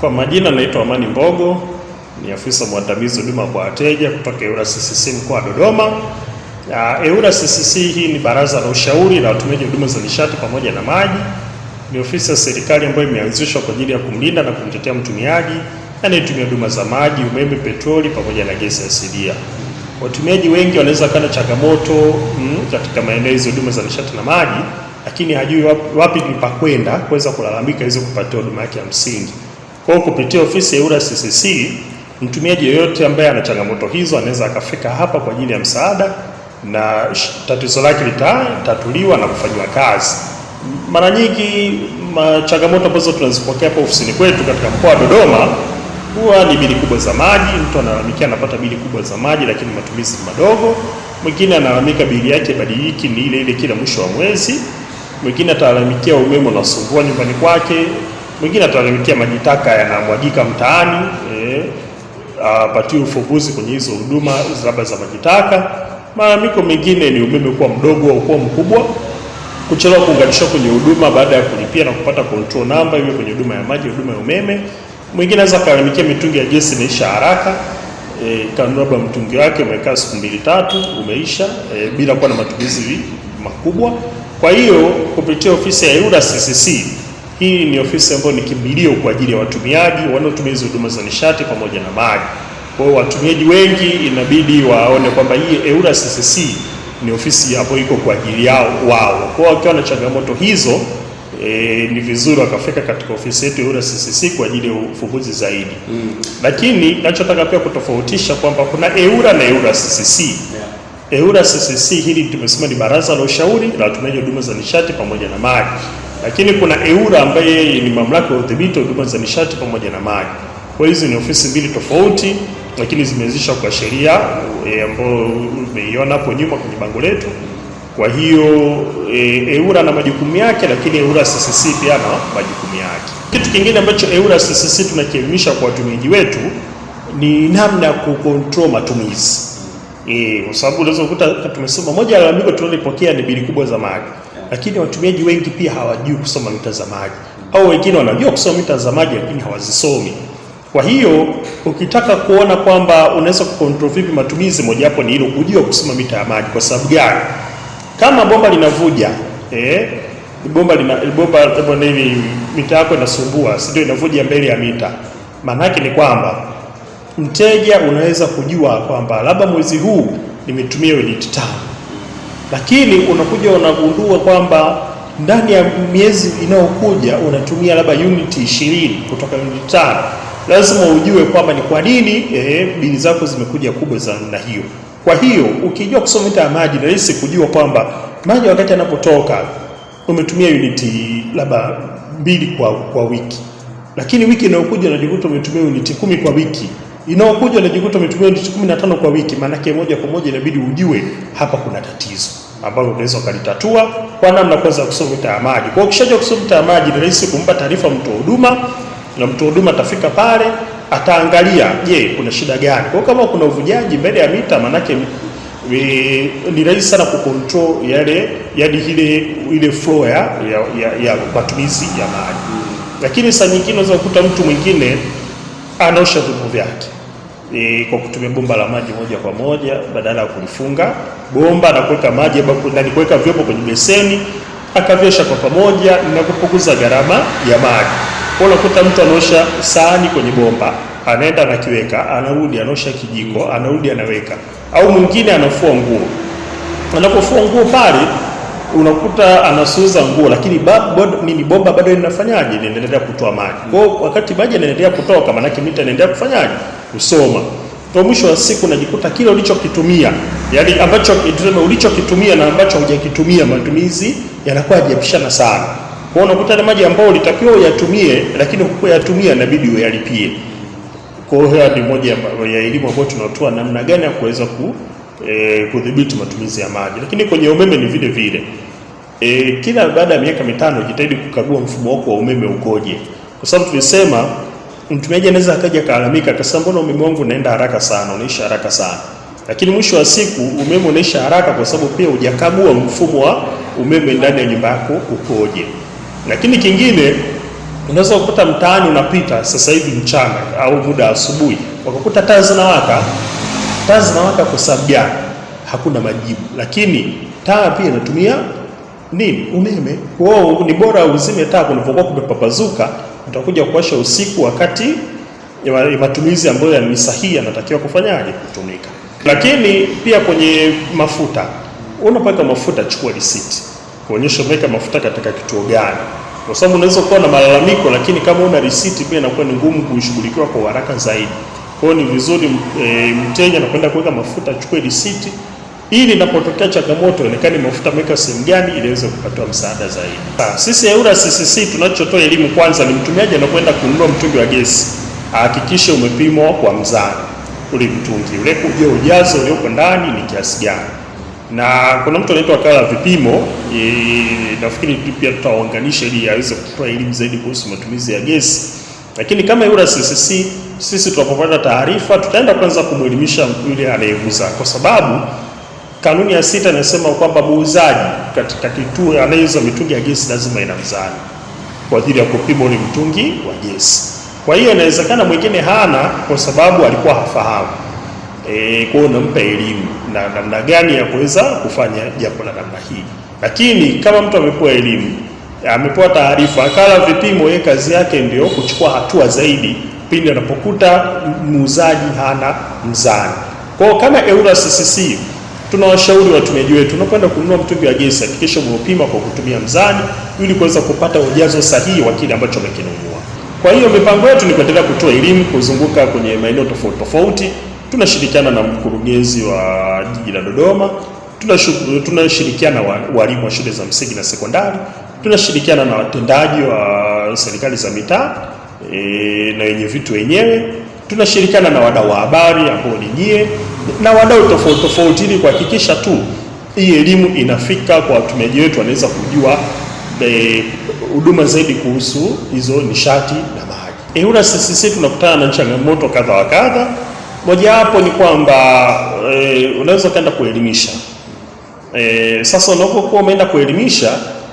Kwa majina naitwa Amani Mbogo, ni afisa mwandamizi huduma kwa wateja kutoka EWURA CCC mkoa wa Dodoma. EWURA CCC hii ni baraza la ushauri la watumiaji huduma za nishati pamoja na maji. Ni ofisi ya serikali ambayo imeanzishwa kwa ajili ya kumlinda na kumtetea mtumiaji anayetumia huduma za maji, umeme, petroli pamoja na gesi asilia. Watumiaji wengi wanaweza kuwa na changamoto katika maeneo hizo huduma za nishati na maji, lakini hajui wapi ni pa kwenda kuweza kulalamika hizo kupatiwa huduma yake ya msingi. Kwa hiyo kupitia ofisi ya EWURA CCC, mtumiaji yoyote ambaye ana changamoto hizo anaweza akafika hapa kwa ajili ya msaada na tatizo lake litatatuliwa na kufanywa kazi. Mara nyingi changamoto ambazo tunazipokea hapa ofisini kwetu katika mkoa wa Dodoma huwa ni bili kubwa za maji. Mtu analalamikia anapata bili kubwa za maji lakini matumizi ni madogo. Mwingine analalamika bili yake badiliki ni ile ile kila mwisho wa mwezi. Mwingine atalalamikia umeme unasumbua nyumbani kwake. Mwingine atalalamikia maji taka yanamwagika mtaani, apatiwe ufumbuzi kwenye hizo huduma labda za maji taka. Malalamiko mengine ni umeme kuwa mdogo au kuwa mkubwa, kuchelewa kuunganishwa kwenye huduma baada ya kulipia na kupata control number iwe kwenye huduma ya maji, huduma ya umeme. Mwingine anaweza kulalamikia mitungi ya gesi inaisha haraka, kanunua mtungi wake umekaa siku 2-3 umeisha bila kuwa na matumizi makubwa. Kwa hiyo kupitia ofisi ya EWURA CCC, hii ni ofisi ambayo ni kimbilio kwa ajili ya watumiaji wanaotumia hizo huduma za nishati pamoja na maji. Kwa hiyo watumiaji wengi inabidi waone kwamba hii EWURA CCC ni ofisi ambayo iko kwa ajili yao wao. Kwa hiyo wakiwa na changamoto hizo ni vizuri wakafika katika ofisi yetu EWURA CCC kwa ajili ya ufumbuzi zaidi. Lakini ninachotaka pia kutofautisha kwamba kuna EWURA na EWURA CCC. EWURA CCC hili tumesema ni baraza la ushauri la watumiaji huduma za nishati pamoja na maji. Lakini kuna EWURA ambaye ni mamlaka ya udhibiti wa huduma za nishati pamoja na maji. Kwa hizo ni ofisi mbili tofauti, lakini zimeanzishwa kwa sheria ambayo umeiona hapo nyuma kwenye bango letu. Kwa hiyo EWURA na majukumu yake, lakini EWURA CCC pia na majukumu yake. Kitu kingine ambacho EWURA CCC tunakielimisha kwa watumiaji wetu ni namna ya kucontrol matumizi. Kwa sababu unaweza kukuta tumesema moja ya lalamiko tunalopokea ni bili kubwa za maji. Lakini watumiaji wengi pia hawajui kusoma mita za maji, au wengine wanajua kusoma mita za maji lakini hawazisomi. Kwa hiyo ukitaka kuona kwamba unaweza kucontrol vipi matumizi, moja hapo ni hilo, kujua kusoma mita ya maji. Kwa sababu gani? Kama bomba linavuja, bomba hivi mita yako inasumbua, si ndio inavuja mbele ya mita. Maana yake ni kwamba mteja unaweza kujua kwamba labda mwezi huu nimetumia unit 5. Lakini unakuja unagundua kwamba ndani ya miezi inayokuja unatumia labda unit 20 kutoka unit 5. Lazima ujue kwamba ni kwa nini bili zako zimekuja kubwa za namna hiyo. Kwa hiyo ukijua kusoma mita ya maji, ni rahisi kujua kwamba maji wakati yanapotoka umetumia unit labda 2 kwa wiki. Lakini wiki inayokuja unajikuta umetumia unit 10 kwa wiki. Inaokuja unajikuta umetumia unit 15 kwa wiki. Maana yake moja kwa moja inabidi ujue hapa kuna tatizo ambalo unaweza kulitatua kwa namna kwanza kusoma mita ya maji. Kwa hiyo ukishajua kusoma mita ya maji, ni rahisi kumpa taarifa mtu huduma, na mtu huduma atafika pale ataangalia, je, kuna shida gani. Kwa kama kuna uvujaji mbele ya mita, maana yake ni rahisi sana kucontrol ile flow ya matumizi ya maji. Lakini saa nyingine unaweza kukuta mtu mwingine anaosha vyombo vyake kwa kutumia bomba la maji moja kwa moja badala ya kulifunga bomba na kuweka maji na kuweka vyombo kwenye beseni akaviosha kwa pamoja na kupunguza gharama ya maji. Kwa unakuta mtu anaosha sahani kwenye bomba, anaenda anakiweka, anarudi anaosha kijiko, anarudi anaweka. Au mwingine anafua nguo. Anapofua nguo pale unakuta anasuuza nguo, lakini bomba bado linafanyaje? Linaendelea kutoa maji. Kwa wakati maji yanaendelea kutoka, maana yake mita inaendelea kufanyaje? Kusoma. Kwa mwisho wa siku unajikuta kile ulichokitumia, yani ambacho ulichokitumia na ambacho hujakitumia, matumizi yanakuwa hajapishana sana. Kwa unakuta ile maji ambayo ulitakiwa uyatumie lakini hukuyatumia, inabidi uyalipie. Kwa hiyo ni moja ya elimu ambayo tunatoa namna gani ya kuweza kudhibiti matumizi ya maji. Lakini kwenye umeme ni vile vile. Kila baada ya miaka 5 jitahidi kukagua mfumo wako wa umeme ukoje. Kwa sababu tulisema mtumiaji anaweza akaja kalalamika akasema mbona umeme wangu unaenda haraka sana, unaisha haraka sana. Lakini mwisho wa siku umeme unaisha haraka kwa sababu pia hujakagua mfumo wa umeme ndani ya nyumba yako ukoje. Lakini kingine Unaweza kukuta mtaani unapita sasa hivi mchana au muda asubuhi, wakakuta taa zinawaka. Taa zinawaka kwa sababu gani? Hakuna majibu. Lakini taa pia inatumia nini? Umeme. Kwa hiyo ni bora uzime taa kunapokuwa kumepambazuka, utakuja kuwasha usiku wakati matumizi ambayo ni sahihi yanatakiwa kufanyaje? Kutumika. Lakini pia kwenye mafuta, unapaka mafuta, chukua receipt kuonyesha umeweka mafuta katika kituo gani, kwa sababu unaweza kuwa na malalamiko, lakini kama una receipt pia inakuwa ni ngumu kushughulikiwa kwa haraka zaidi. Kwa hiyo ni vizuri mteja anakwenda kuweka mafuta, chukue receipt ili inapotokea changamoto onekane mafuta ameweka sehemu gani ili iweze kupatiwa msaada zaidi. Sisi EWURA CCC tunachotoa elimu kwanza ni mtumiaji anakwenda kununua mtungi wa gesi ahakikishe umepimwa kwa mzani ule mtungi ule, kujua ujazo ulioko ndani ni kiasi gani. Na kuna mtu anaitwa wakala vipimo, nafikiri pia tutawaunganisha ili aweze kutoa elimu zaidi kuhusu matumizi ya gesi. Lakini kama EWURA CCC sisi tunapopata taarifa tutaenda kwanza kumwelimisha yule anayeuza, kwa sababu kanuni ya 6 inasema kwamba muuzaji katika kituo anayeuza mitungi ya gesi lazima ina mzani kwa ajili ya kupima ule mtungi wa gesi. Kwa hiyo inawezekana mwingine hana kwa sababu alikuwa hafahamu. Kwa hiyo unampa elimu na namna gani ya kuweza kufanya jambo la namna hii. Lakini kama mtu amepewa elimu, amepewa taarifa, wakala vipimo yeye kazi yake ndio kuchukua hatua zaidi pindi anapokuta muuzaji hana mzani. Kwa hiyo kama EWURA CCC tunawashauri watumiaji wetu, unapoenda kununua mtungi wa gesi hakikisha umepima kwa kutumia mzani ili kuweza kupata ujazo sahihi wa kile ambacho umekinunua. Kwa hiyo mipango yetu ni kuendelea kutoa elimu, kuzunguka kwenye maeneo tofauti tofauti. Tunashirikiana na mkurugenzi wa jiji la Dodoma, tunashirikiana na walimu wa shule za msingi na sekondari, tunashirikiana na watendaji wa serikali za mitaa na wenye vitu wenyewe, tunashirikiana na wadau wa habari ambao ni nyie na wadau tofauti tofauti ili kuhakikisha tu hii elimu inafika kwa watumiaji wetu, wanaweza kujua huduma zaidi kuhusu hizo nishati na maji. EWURA CCC tunakutana na changamoto kadha wa kadha. Moja hapo ni kwamba unaweza kaenda kuelimisha. Sasa unapokuwa umeenda kuelimisha,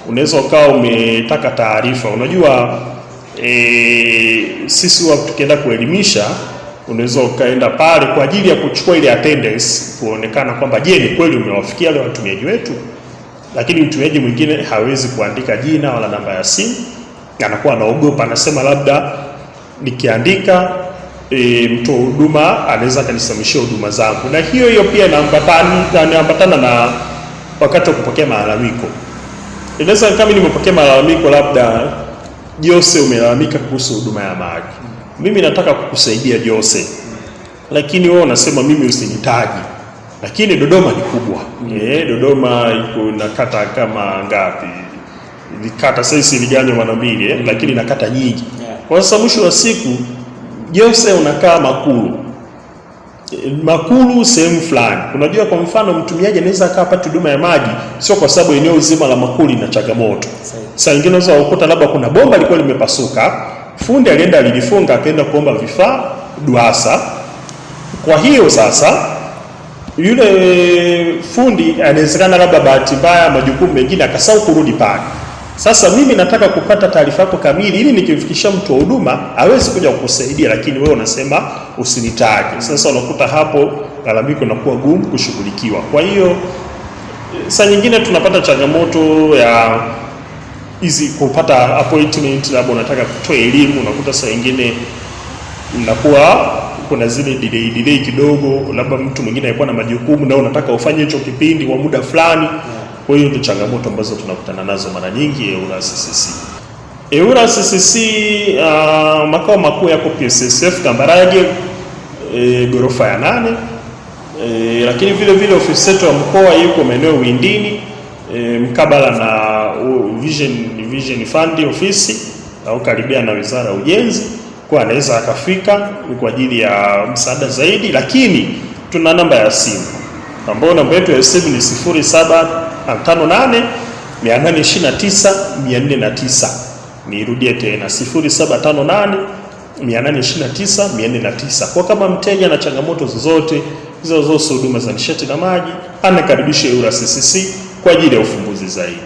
unaweza ukawa umetaka taarifa. Unajua sisi huwa tukienda kuelimisha, unaweza ukaenda pale kwa ajili ya kuchukua ile attendance, kuonekana kwamba je, ni kweli umewafikia wale watumiaji wetu. Lakini mtumiaji mwingine hawezi kuandika jina wala namba ya simu, anakuwa anaogopa, anasema labda nikiandika mtoa huduma anaweza kanisimamishia huduma zangu. Na hiyo pia inaambatana na wakati wa kupokea malalamiko. Inaweza kama nimepokea malalamiko, labda Jose umelalamika kuhusu huduma ya maji. Mimi nataka kukusaidia Jose, lakini wewe unasema mimi usinitaji. Lakini Dodoma ni kubwa. Dodoma iko na kata kama ngapi? Ni kata sasa iliganywa mara mbili, lakini na kata nyingi. Kwa sababu mwisho wa siku Jose unakaa Makulu sehemu fulani. Unajua, kwa mfano mtumiaji anaweza akapata huduma ya maji sio kwa sababu eneo zima la Makulu lina changamoto. Sasa wengine unaweza kukuta labda kuna bomba lilikuwa limepasuka, fundi alienda alilifunga akaenda kuomba vifaa DUWASA. Kwa hiyo sasa yule fundi anawezekana labda bahati mbaya majukumu mengine akasahau kurudi pale. Sasa mimi nataka kupata taarifa yako kamili ili nikimfikishia mtu wa huduma aweze kuja kukusaidia, lakini wewe unasema usinitaje. Sasa unakuta hapo lalamiko linakuwa gumu kushughulikiwa. Kwa hiyo saa nyingine tunapata changamoto ya hizi kupata appointment, labda unataka kutoa elimu, unakuta saa nyingine mnakuwa kuna zile delay kidogo, labda mtu mwingine alikuwa na majukumu na unataka ufanye hicho kipindi kwa muda fulani. Kwa hiyo ndio changamoto ambazo tunakutana nazo mara nyingi EWURA CCC. EWURA CCC makao makuu yako PSSF Kambarage, ghorofa ya 8. Lakini vile ofisi yetu ya mkoa yuko maeneo Windini, mkabala na Vision Fund ofisi au karibia na Wizara ya Ujenzi. Kwa anaweza akafika kwa ajili ya msaada zaidi. Lakini tuna namba ya simu ambayo namba yetu ya simu ni 0758829409. Nirudie tena 0758829409. Kwa kama mteja na changamoto zozote zinazohusu huduma za nishati na maji, anakaribisha EWURA CCC kwa ajili ya ufumbuzi zaidi.